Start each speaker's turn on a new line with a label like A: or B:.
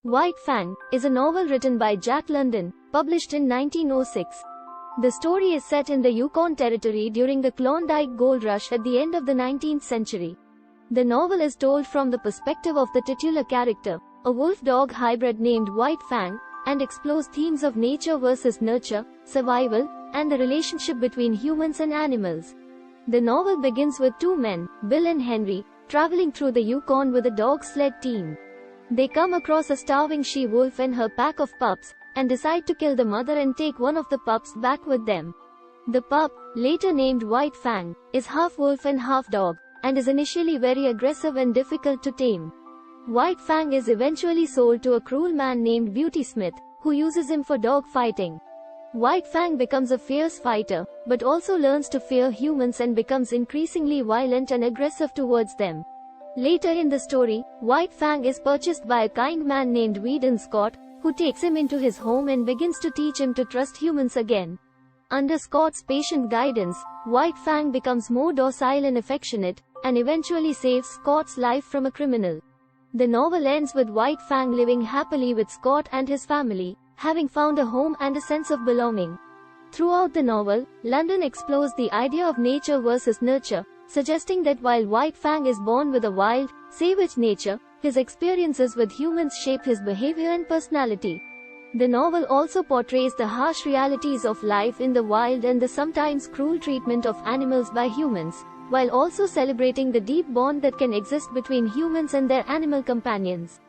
A: White Fang is a novel written by Jack London, published in 1906. The story is set in the Yukon Territory during the Klondike Gold Rush at the end of the 19th century. The novel is told from the perspective of the titular character, a wolf-dog hybrid named White Fang, and explores themes of nature versus nurture, survival, and the relationship between humans and animals. The novel begins with two men, Bill and Henry, traveling through the Yukon with a dog sled team. They come across a starving she-wolf and her pack of pups, and decide to kill the mother and take one of the pups back with them. The pup, later named White Fang, is half wolf and half dog, and is initially very aggressive and difficult to tame. White Fang is eventually sold to a cruel man named Beauty Smith, who uses him for dog fighting. White Fang becomes a fierce fighter, but also learns to fear humans and becomes increasingly violent and aggressive towards them. Later in the story, White Fang is purchased by a kind man named Weedon Scott, who takes him into his home and begins to teach him to trust humans again. Under Scott's patient guidance, White Fang becomes more docile and affectionate, and eventually saves Scott's life from a criminal. The novel ends with White Fang living happily with Scott and his family, having found a home and a sense of belonging. Throughout the novel, London explores the idea of nature versus nurture, suggesting that while White Fang is born with a wild, savage nature, his experiences with humans shape his behavior and personality. The novel also portrays the harsh realities of life in the wild and the sometimes cruel treatment of animals by humans, while also celebrating the deep bond that can exist between humans and their animal companions.